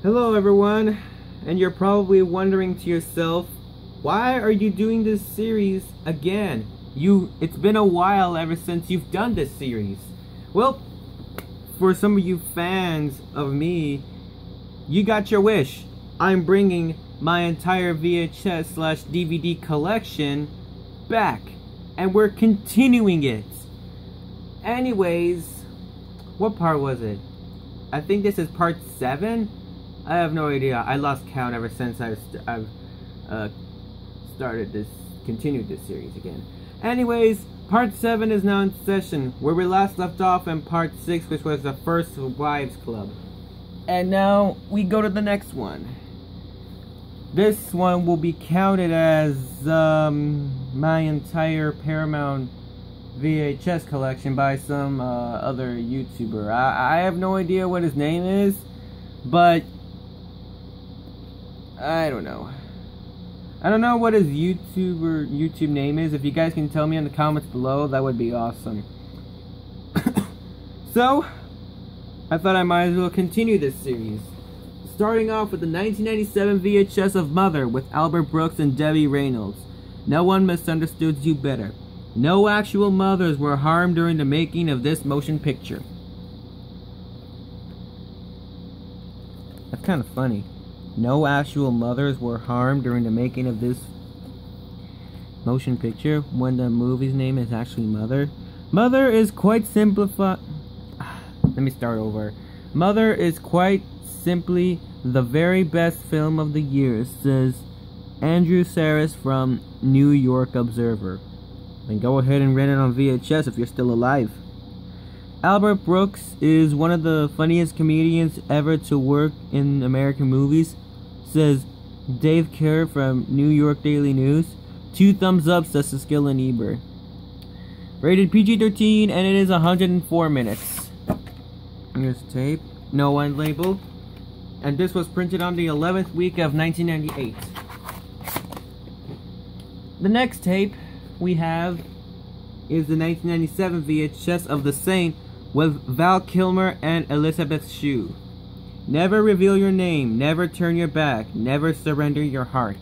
Hello everyone, and you're probably wondering to yourself, why are you doing this series again? It's been a while ever since you've done this series. Well, for some of you fans of me, you got your wish. I'm bringing my entire VHS/DVD collection back, and we're continuing it. Anyways, what part was it? I think this is part 7? I have no idea. I lost count ever since I've continued this series again. Anyways, part 7 is now in session, where we last left off in part 6, which was the First Wives Club. And now we go to the next one. This one will be counted as my entire Paramount VHS collection by some other YouTuber. I have no idea what his name is, but I don't know. I don't know what his YouTube name is. If you guys can tell me in the comments below, that would be awesome. So, I thought I might as well continue this series. Starting off with the 1997 VHS of Mother with Albert Brooks and Debbie Reynolds. No one misunderstood you better. No actual mothers were harmed during the making of this motion picture. That's kind of funny. No actual mothers were harmed during the making of this motion picture when the movie's name is actually Mother. Mother is quite simplified. Let me start over. Mother is quite simply the very best film of the year, says Andrew Saris from New York Observer. Then go ahead and rent it on VHS if you're still alive. Albert Brooks is one of the funniest comedians ever to work in American movies, says Dave Kerr from New York Daily News. 2 thumbs up, says Skill and Ebert. Rated PG-13, and it is 104 minutes. Here's the tape. No end label. And this was printed on the 11th week of 1998. The next tape we have is the 1997 VHS of The Saint with Val Kilmer and Elizabeth Shue. Never reveal your name, never turn your back, never surrender your heart.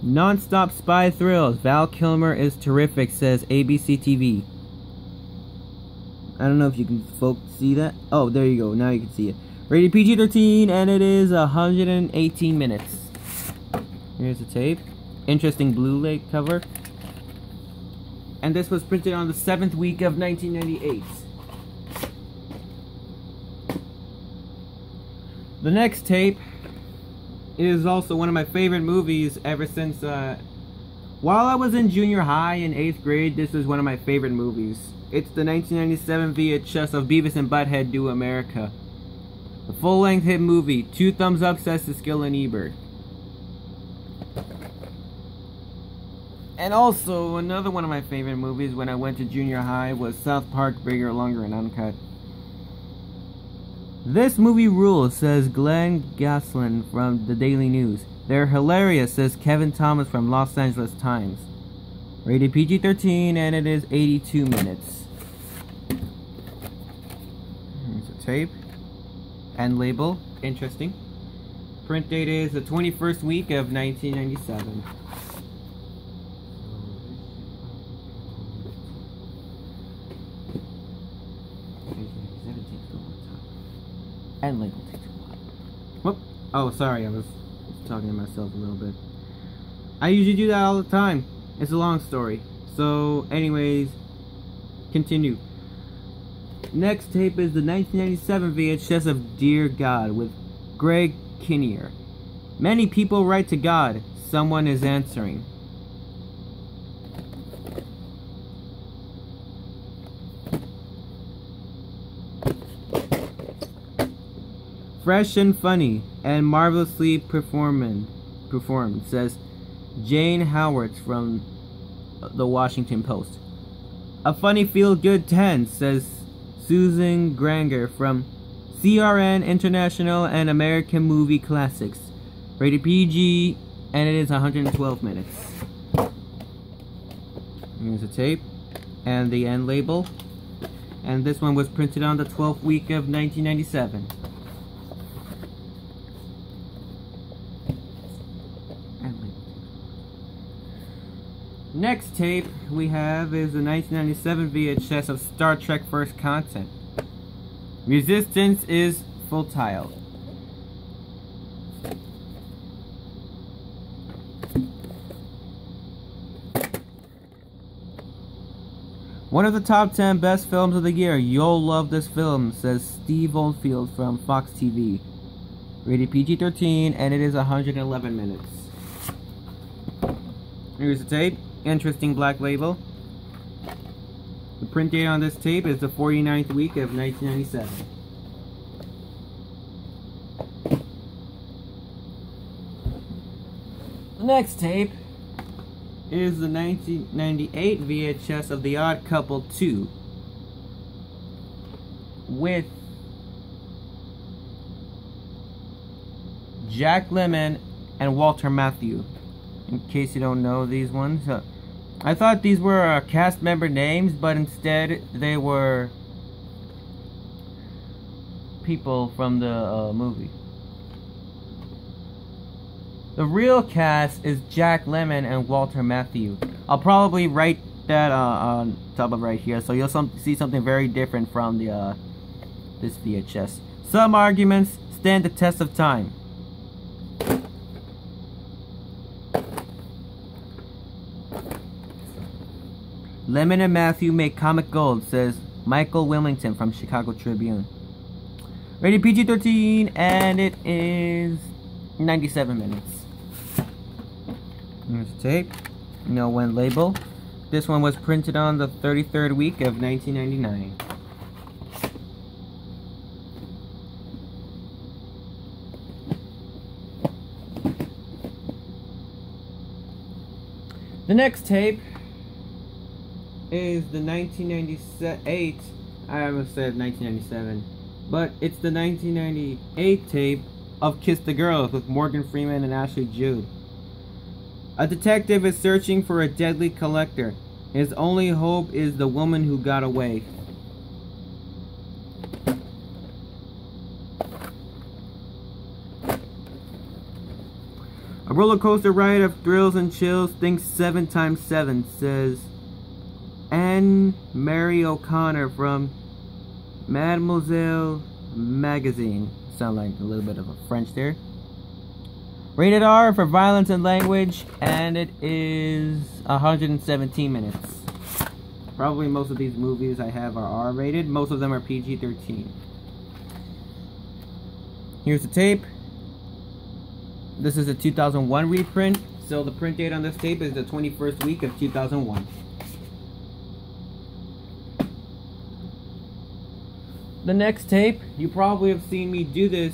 Non-stop spy thrills. Val Kilmer is terrific, says ABC TV. I don't know if you can folks see that. Oh, there you go. Now you can see it. Rated PG-13, and it is 118 minutes. Here's the tape. Interesting Blu-ray cover. And this was printed on the 7th week of 1998. The next tape is also one of my favorite movies ever since, while I was in junior high in 8th grade, this is one of my favorite movies. It's the 1997 VHS of Beavis and Butthead Do America. A full-length hit movie. 2 thumbs up, says the Skill and Ebert. And also, another one of my favorite movies when I went to junior high was South Park, Bigger, Longer, and Uncut. This movie rules, says Glenn Goslin from the Daily News. They're hilarious, says Kevin Thomas from Los Angeles Times. Rated PG-13, and it is 82 minutes. Here's a tape. And label. Interesting. Print date is the 21st week of 1997. And label takes a while. Whoop. Oh, sorry, I was talking to myself a little bit. I usually do that all the time. It's a long story. So, anyways, continue. Next tape is the 1997 VHS of Dear God with Greg Kinnear. Many people write to God. Someone is answering. Fresh and funny and marvelously performed, says Jane Howard from the Washington Post. A funny feel-good 10, says Susan Granger from CRN International and American Movie Classics. Rated PG, and it is 112 minutes. Here's the tape. and the end label. And this one was printed on the 12th week of 1997. Next tape we have is the 1997 VHS of Star Trek First Contact. Resistance is futile. One of the top 10 best films of the year. You'll love this film, says Steve Oldfield from Fox TV. Rated PG-13, and it is 111 minutes. Here's the tape. Interesting black label. The print date on this tape is the 49th week of 1997. The next tape is the 1998 VHS of The Odd Couple 2 with Jack Lemmon and Walter Matthau. In case you don't know these ones, I thought these were cast member names, but instead they were people from the movie. The real cast is Jack Lemmon and Walter Matthau. I'll probably write that on top of right here, so you'll see something very different from the this VHS. Some arguments stand the test of time. Lemmon and Matthau make comic gold, says Michael Wilmington from Chicago Tribune. Rated PG-13, and it is 97 minutes. Here's the tape. No when label. This one was printed on the 33rd week of 1999. The next tape is the 1998, I almost said 1997, but it's the 1998 tape of Kiss the Girls with Morgan Freeman and Ashley Judd. A detective is searching for a deadly collector. His only hope is the woman who got away. A roller coaster ride of thrills and chills. Think 7 times 7, says Anne Mary O'Connor from Mademoiselle magazine. Sound like a little bit of a French there. Rated R for violence and language, and it is 117 minutes. Probably most of these movies I have are R rated. Most of them are PG-13. Here's the tape. This is a 2001 reprint, so the print date on this tape is the 21st week of 2001. The next tape, you probably have seen me do this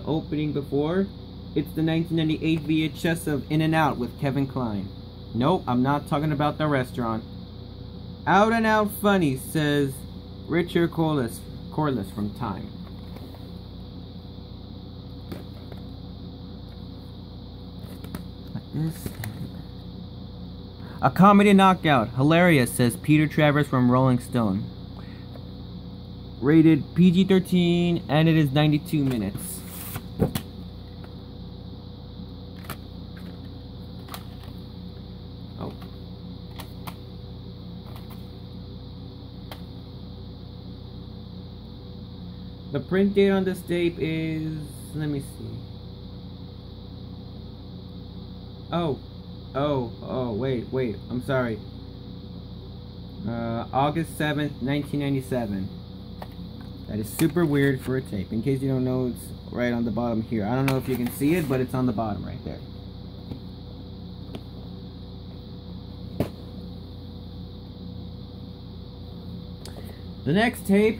opening before. It's the 1998 VHS of In-N-Out with Kevin Kline. Nope, I'm not talking about the restaurant. Out and out funny, says Richard Corliss from Time. A comedy knockout. Hilarious, says Peter Travers from Rolling Stone. Rated PG-13, and it is 92 minutes. Oh. The print date on this tape is, let me see. Wait, I'm sorry. August 7th, 1997. That is super weird for a tape. In case you don't know, it's right on the bottom here. I don't know if you can see it, but it's on the bottom right there. The next tape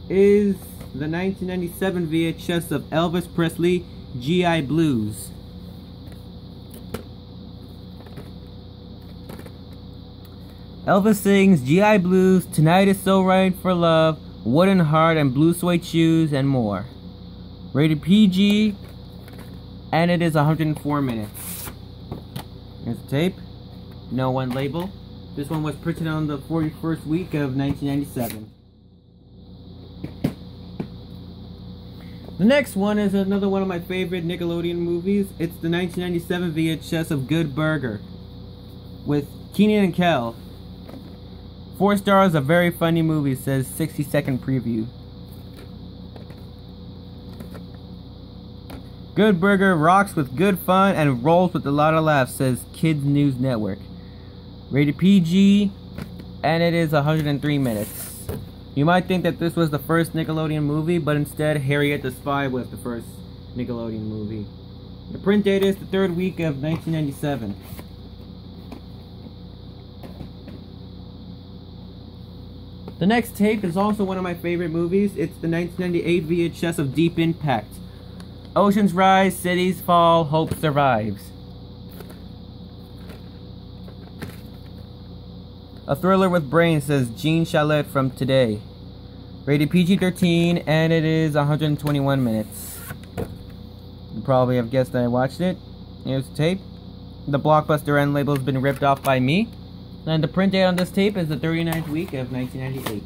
is the 1997 VHS of Elvis Presley, G.I. Blues. Elvis sings G.I. Blues, Tonight Is So Right for Love, Wooden Heart, and Blue Suede Shoes, and more. Rated PG, and it is 104 minutes. Here's the tape. No one label. This one was printed on the 41st week of 1997. The next one is another one of my favorite Nickelodeon movies. It's the 1997 VHS of Good Burger with Kenan and Kel. 4 stars, a very funny movie, says 60-second preview. Good Burger rocks with good fun and rolls with a lot of laughs, says Kids News Network. Rated PG, and it is 103 minutes. You might think that this was the first Nickelodeon movie, but instead Harriet the Spy was the first Nickelodeon movie. The print date is the 3rd week of 1997. The next tape is also one of my favorite movies. It's the 1998 VHS of Deep Impact. Oceans rise, cities fall, hope survives. A thriller with brains, says Jean Chalet from Today. Rated PG-13, and it is 121 minutes. You probably have guessed that I watched it. Here's the tape. The Blockbuster end label has been ripped off by me. And the print date on this tape is the 39th week of 1998.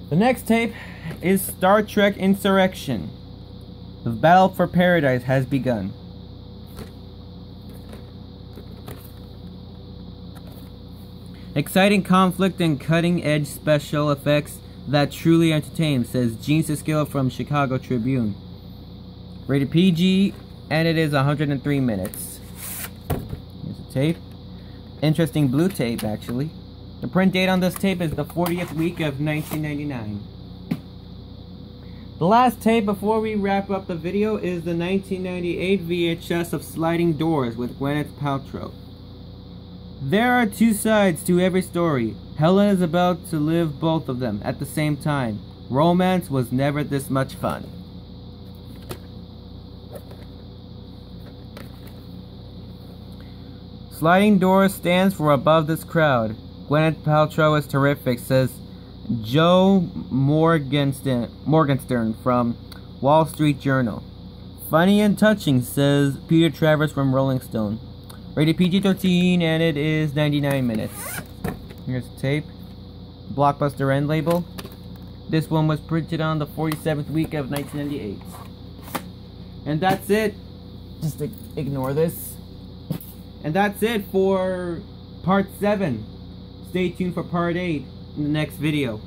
The next tape is Star Trek Insurrection. The battle for paradise has begun. Exciting conflict and cutting-edge special effects that truly entertain, says Gene Siskel from Chicago Tribune. Rated PG, and it is 103 minutes. Here's the tape. Interesting blue tape, actually. The print date on this tape is the 40th week of 1999. The last tape before we wrap up the video is the 1998 VHS of Sliding Doors with Gwyneth Paltrow. There are 2 sides to every story. Helen is about to live both of them at the same time. Romance was never this much fun. Sliding Doors stands for above this crowd. Gwyneth Paltrow is terrific, says Joe Morgenstern from Wall Street Journal. Funny and touching, says Peter Travers from Rolling Stone. Rated PG-13, and it is 99 minutes. Here's the tape. Blockbuster end label. This one was printed on the 47th week of 1998. And that's it. Just ignore this. And that's it for part 7. Stay tuned for part 8 in the next video.